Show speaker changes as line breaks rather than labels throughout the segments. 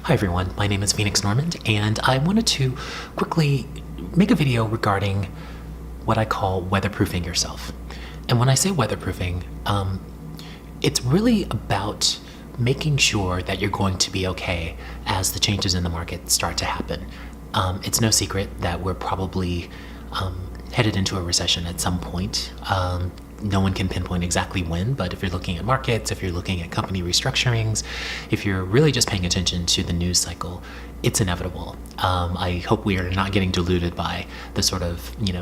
Hi everyone, my name is Phoenix Normand, and I wanted to quickly make a video regarding what I call weatherproofing yourself. And when I say weatherproofing, it's really about making sure that you're going to be okay as the changes in the market start to happen. It's no secret that we're probably headed into a recession at some point. No one can pinpoint exactly when, but if you're looking at markets, if you're looking at company restructurings, if you're really just paying attention to the news cycle, it's inevitable. I hope we are not getting diluted by the sort of,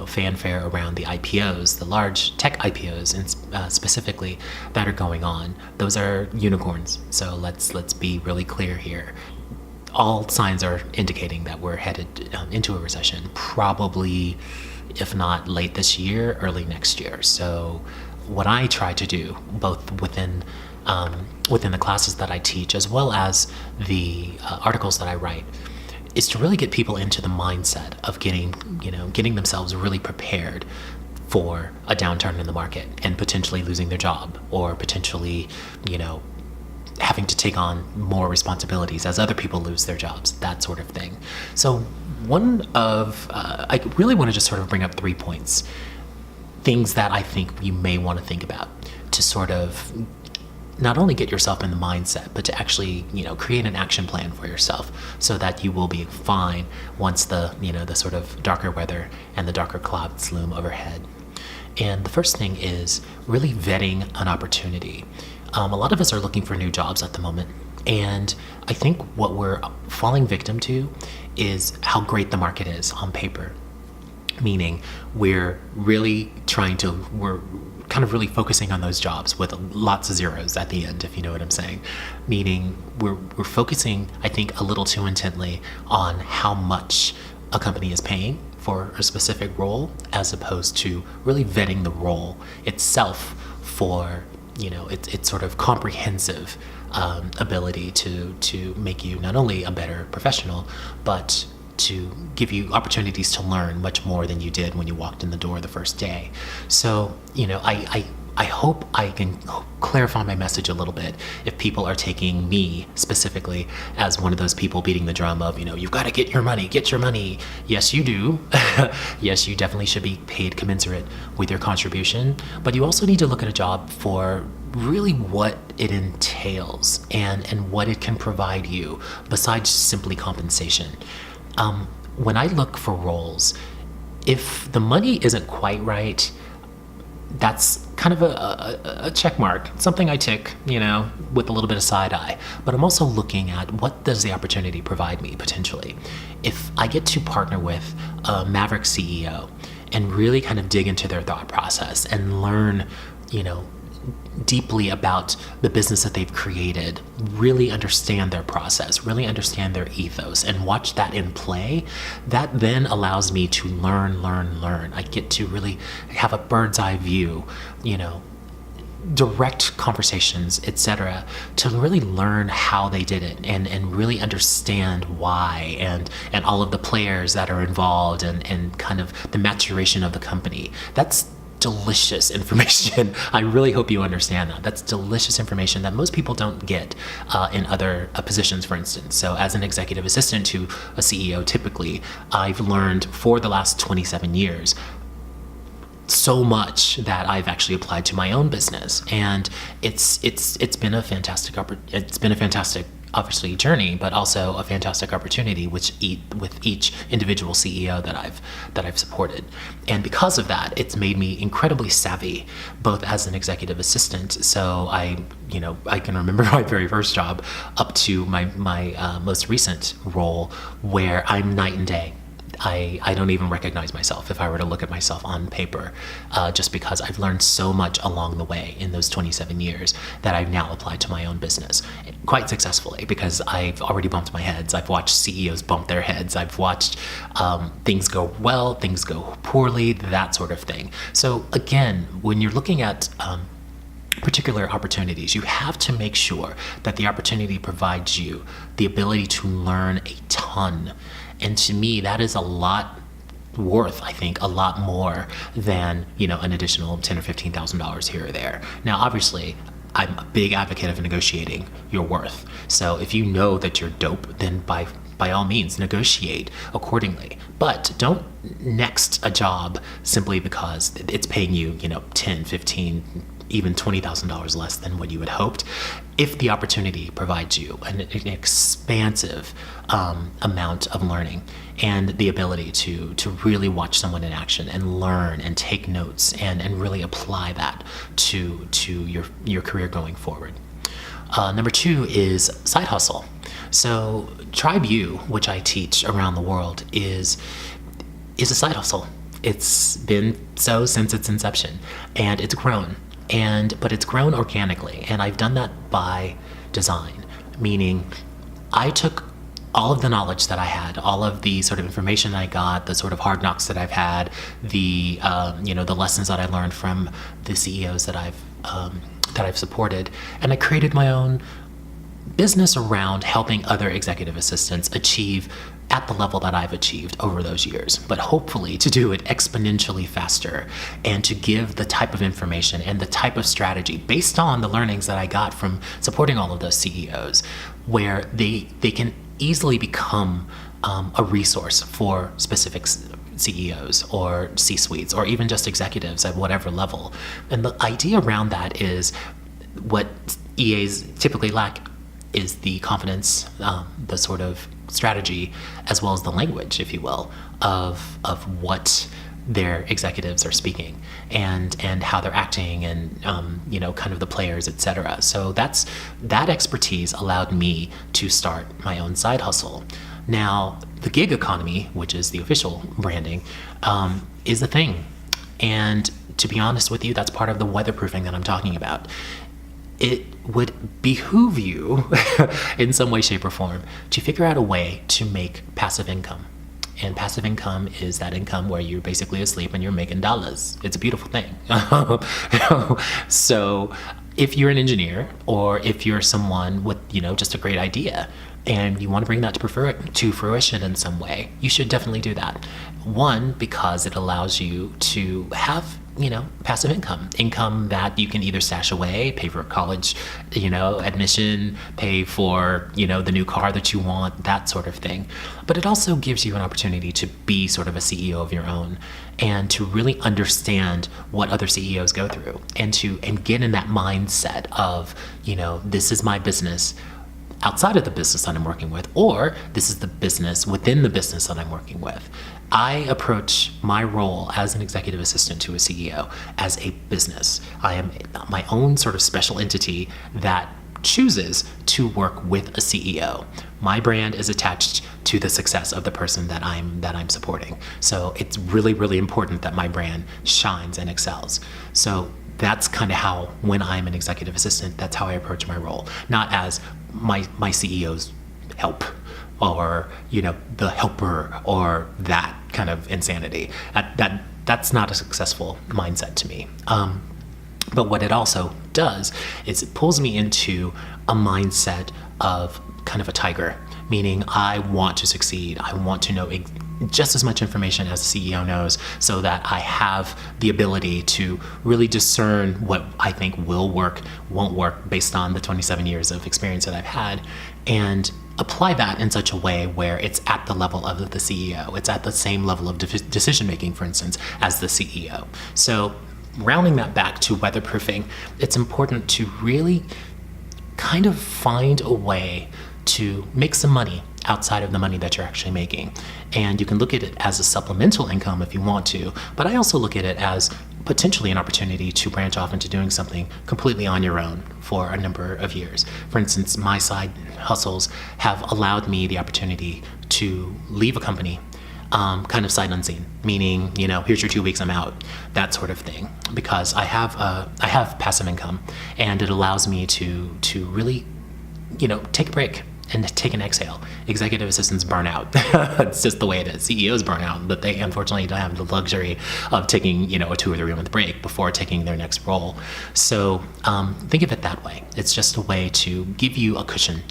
fanfare around the IPOs, the large tech IPOs, and specifically that are going on. Those are unicorns. So let's be really clear here. All signs are indicating that we're headed into a recession, probably, if not late this year, early next year. So what I try to do, both within the classes that I teach, as well as the articles that I write, is to really get people into the mindset of getting themselves really prepared for a downturn in the market and potentially losing their job, or potentially, having to take on more responsibilities as other people lose their jobs, that sort of thing. So I really want to just sort of bring up 3 points, things that I think you may want to think about to sort of not only get yourself in the mindset, but to actually, create an action plan for yourself so that you will be fine once the sort of darker weather and the darker clouds loom overhead. And the first thing is really vetting an opportunity. A lot of us are looking for new jobs at the moment, and I think what we're falling victim to is how great the market is on paper. Meaning we're kind of really focusing on those jobs with lots of zeros at the end, if you know what I'm saying. Meaning we're focusing, I think, a little too intently on how much a company is paying for a specific role, as opposed to really vetting the role itself for it's sort of comprehensive ability to make you not only a better professional, but to give you opportunities to learn much more than you did when you walked in the door the first day. So, I hope I can clarify my message a little bit if people are taking me specifically as one of those people beating the drum of, you've got to get your money. Yes, you do. Yes, you definitely should be paid commensurate with your contribution, but you also need to look at a job for really what it entails and what it can provide you besides simply compensation. When I look for roles, if the money isn't quite right, that's kind of a check mark, something I tick, with a little bit of side eye. But I'm also looking at what does the opportunity provide me potentially. If I get to partner with a maverick CEO and really kind of dig into their thought process and learn, deeply about the business that they've created, really understand their process, really understand their ethos, and watch that in play, that then allows me to learn. I get to really have a bird's eye view, direct conversations, etc., to really learn how they did it and really understand why and all of the players that are involved and kind of the maturation of the company. That's delicious information. I really hope you understand that. That's delicious information that most people don't get in other positions, for instance. So as an executive assistant to a CEO, typically, I've learned for the last 27 years so much that I've actually applied to my own business, and it's been a fantastic obviously journey, but also a fantastic opportunity with each individual CEO that I've supported. And because of that, it's made me incredibly savvy, both as an executive assistant. So I can remember my very first job up to my most recent role, where I'm night and day. I don't even recognize myself if I were to look at myself on paper, just because I've learned so much along the way in those 27 years that I've now applied to my own business quite successfully, because I've already bumped my heads. I've watched CEOs bump their heads. I've watched things go well, things go poorly, that sort of thing. So again, when you're looking at particular opportunities, you have to make sure that the opportunity provides you the ability to learn a ton. And to me, that is a lot worth, I think, a lot more than, an additional $10,000 or $15,000 here or there. Now, obviously, I'm a big advocate of negotiating your worth. So if you know that you're dope, then by all means negotiate accordingly. But don't next a job simply because it's paying you, 10, 15, even $20,000 less than what you had hoped. If the opportunity provides you an expansive amount of learning and the ability to really watch someone in action and learn and take notes and really apply that to your career going forward. Number 2 is side hustle. So Tribe U, which I teach around the world, is a side hustle. It's been so since its inception, and it's grown. But it's grown organically, and I've done that by design, meaning I took all of the knowledge that I had, all of the sort of information I got, the sort of hard knocks that I've had, the the lessons that I learned from the CEOs that I've supported, and I created my own business around helping other executive assistants achieve at the level that I've achieved over those years, but hopefully to do it exponentially faster and to give the type of information and the type of strategy based on the learnings that I got from supporting all of those CEOs, where they can easily become a resource for specific CEOs or C-suites or even just executives at whatever level. And the idea around that is what EAs typically lack is the confidence, the sort of strategy, as well as the language, if you will, of what their executives are speaking and how they're acting and kind of the players, etc. So that expertise allowed me to start my own side hustle. Now, the gig economy, which is the official branding, is a thing. And to be honest with you, that's part of the weatherproofing that I'm talking about. It would behoove you in some way, shape, or form to figure out a way to make passive income. And passive income is that income where you're basically asleep and you're making dollars. It's a beautiful thing. So if you're an engineer or if you're someone with, just a great idea and you want to bring that to fruition in some way, you should definitely do that. One, because it allows you to have passive income that you can either stash away, pay for college, admission, pay for, the new car that you want, that sort of thing. But it also gives you an opportunity to be sort of a CEO of your own and to really understand what other CEOs go through and get in that mindset of, this is my business outside of the business that I'm working with, or this is the business within the business that I'm working with. I approach my role as an executive assistant to a CEO as a business. I am my own sort of special entity that chooses to work with a CEO. My brand is attached to the success of the person that I'm supporting. So it's really, really important that my brand shines and excels. So that's kind of how, when I'm an executive assistant, that's how I approach my role. Not as my CEO's help or, the helper or that kind of insanity. That's not a successful mindset to me. But what it also does is it pulls me into a mindset of kind of a tiger, meaning I want to succeed. I want to know just as much information as the CEO knows so that I have the ability to really discern what I think will work, won't work based on the 27 years of experience that I've had, and apply that in such a way where it's at the level of the CEO. It's at the same level of decision making, for instance, as the CEO. So rounding that back to weatherproofing, it's important to really kind of find a way to make some money outside of the money that you're actually making. And you can look at it as a supplemental income if you want to, but I also look at it as potentially an opportunity to branch off into doing something completely on your own for a number of years. For instance, my side hustles have allowed me the opportunity to leave a company kind of sight unseen, meaning, here's your 2 weeks, I'm out, that sort of thing, because I have passive income, and it allows me to really, take a break and take an exhale. Executive assistants burn out. It's just the way it is. CEOs burn out, but they unfortunately don't have the luxury of taking, a 2 or 3 month break before taking their next role. So think of it that way. It's just a way to give you a cushion,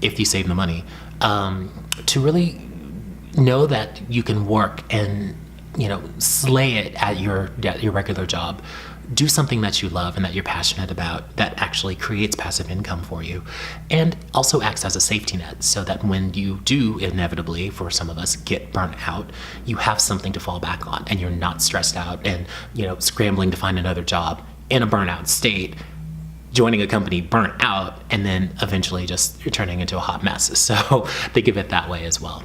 if you save the money, to really know that you can work and slay it at your regular job, do something that you love and that you're passionate about that actually creates passive income for you, and also acts as a safety net so that when you do inevitably, for some of us, get burnt out, you have something to fall back on and you're not stressed out and, scrambling to find another job in a burnout state, joining a company burnt out, and then eventually just you're turning into a hot mess. So think of it that way as well.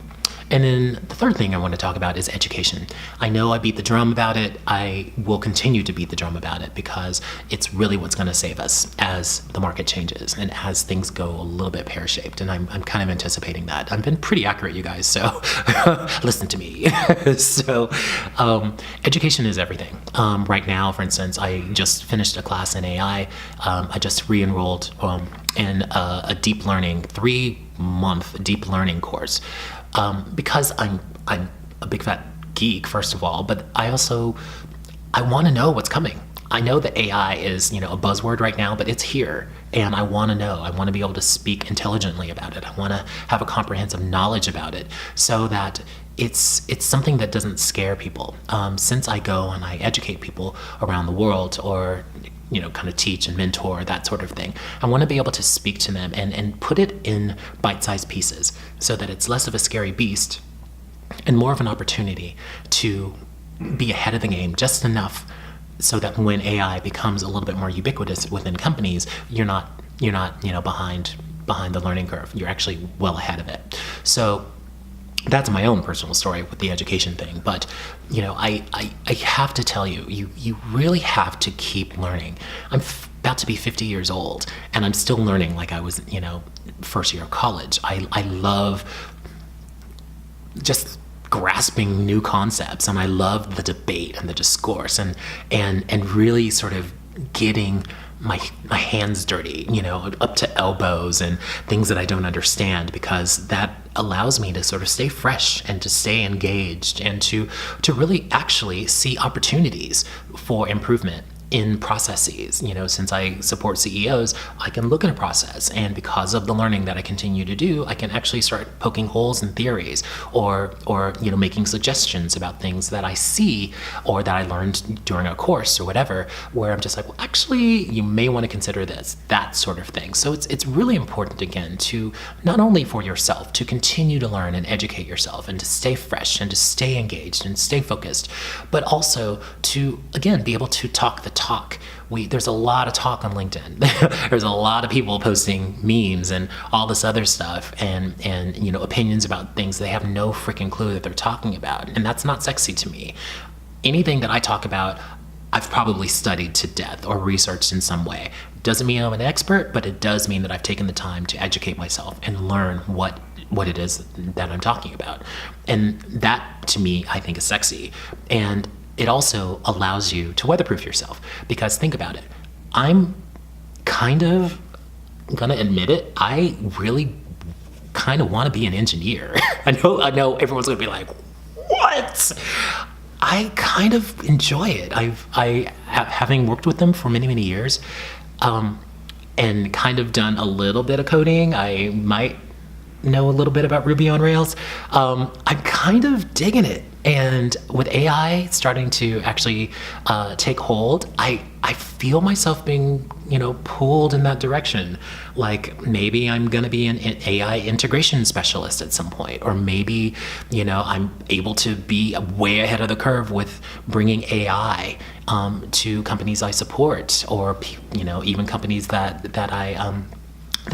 And then the third thing I want to talk about is education. I know I beat the drum about it. I will continue to beat the drum about it because it's really what's going to save us as the market changes and as things go a little bit pear-shaped. And I'm kind of anticipating that. I've been pretty accurate, you guys, so listen to me. So education is everything. Right now, for instance, I just finished a class in AI. I just re-enrolled in a deep learning, 3-month deep learning course. Because I'm a big fat geek, first of all, but I want to know what's coming. I know that AI is, a buzzword right now, but it's here, and I want to know. I want to be able to speak intelligently about it. I want to have a comprehensive knowledge about it so that it's something that doesn't scare people. Since I go and I educate people around the world, or kind of teach and mentor, that sort of thing, I want to be able to speak to them and put it in bite-sized pieces so that it's less of a scary beast and more of an opportunity to be ahead of the game just enough so that when AI becomes a little bit more ubiquitous within companies, you're not behind the learning curve. You're actually well ahead of it. So that's my own personal story with the education thing. But, I have to tell you, you really have to keep learning. I'm about to be 50 years old, and I'm still learning like I was, first year of college. I love just grasping new concepts, and I love the debate and the discourse and really sort of getting my hands dirty, up to elbows and things that I don't understand, because that allows me to sort of stay fresh and to stay engaged and to really actually see opportunities for improvement in processes. Since I support CEOs, I can look at a process, and because of the learning that I continue to do, I can actually start poking holes in theories or making suggestions about things that I see or that I learned during a course or whatever, where I'm just like, well, actually, you may want to consider this, that sort of thing. So it's really important, again, to not only for yourself to continue to learn and educate yourself and to stay fresh and to stay engaged and stay focused, but also to, again, be able to talk the talk. There's a lot of talk on LinkedIn. There's a lot of people posting memes and all this other stuff and opinions about things they have no freaking clue that they're talking about. And that's not sexy to me. Anything that I talk about, I've probably studied to death or researched in some way. Doesn't mean I'm an expert, but it does mean that I've taken the time to educate myself and learn what it is that I'm talking about. And that, to me, I think is sexy. And it also allows you to weatherproof yourself, because think about it. I'm kind of gonna admit it. I really kind of want to be an engineer. I know everyone's gonna be like, what? I kind of enjoy it. Having worked with them for many, many years, and kind of done a little bit of coding. I might know a little bit about Ruby on Rails. I'm kind of digging it. And with AI starting to actually take hold, I feel myself being, pulled in that direction. Like maybe I'm going to be an AI integration specialist at some point, or maybe, I'm able to be way ahead of the curve with bringing AI to companies I support, or, even companies that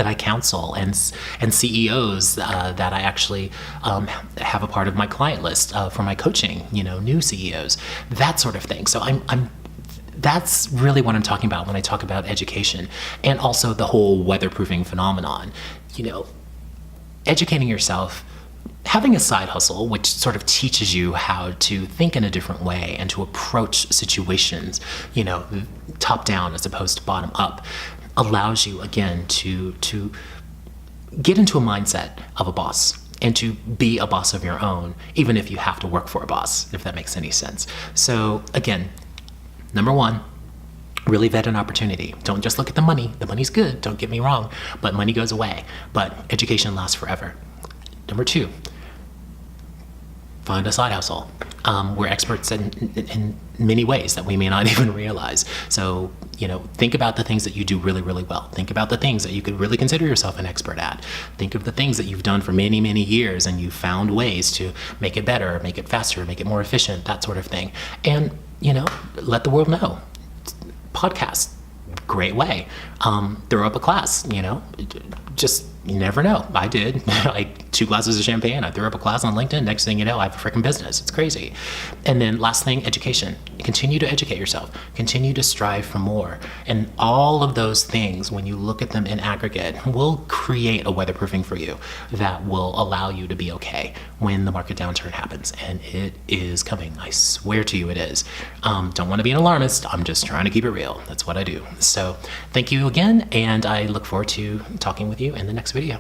I counsel and CEOs that I actually have a part of my client list for my coaching, new CEOs, that sort of thing. So that's really what I'm talking about when I talk about education, and also the whole weatherproofing phenomenon. Educating yourself, having a side hustle, which sort of teaches you how to think in a different way and to approach situations, top down as opposed to bottom up, allows you, again, to get into a mindset of a boss and to be a boss of your own, even if you have to work for a boss, if that makes any sense. So again, number one, really vet an opportunity. Don't just look at the money. The money's good, don't get me wrong, but money goes away. But education lasts forever. Number two, find a side hustle. We're experts in many ways that we may not even realize. So, think about the things that you do really, really well. Think about the things that you could really consider yourself an expert at. Think of the things that you've done for many, many years and you found ways to make it better, make it faster, make it more efficient, that sort of thing. And, let the world know. Podcast, great way. Throw up a class, just, you never know. I did like 2 glasses of champagne. I threw up a class on LinkedIn. Next thing you know, I have a freaking business. It's crazy. And then last thing, education. Continue to educate yourself. Continue to strive for more. And all of those things, when you look at them in aggregate, will create a weatherproofing for you that will allow you to be okay when the market downturn happens. And it is coming. I swear to you it is. Don't want to be an alarmist. I'm just trying to keep it real. That's what I do. So thank you again. And I look forward to talking with you in the next video.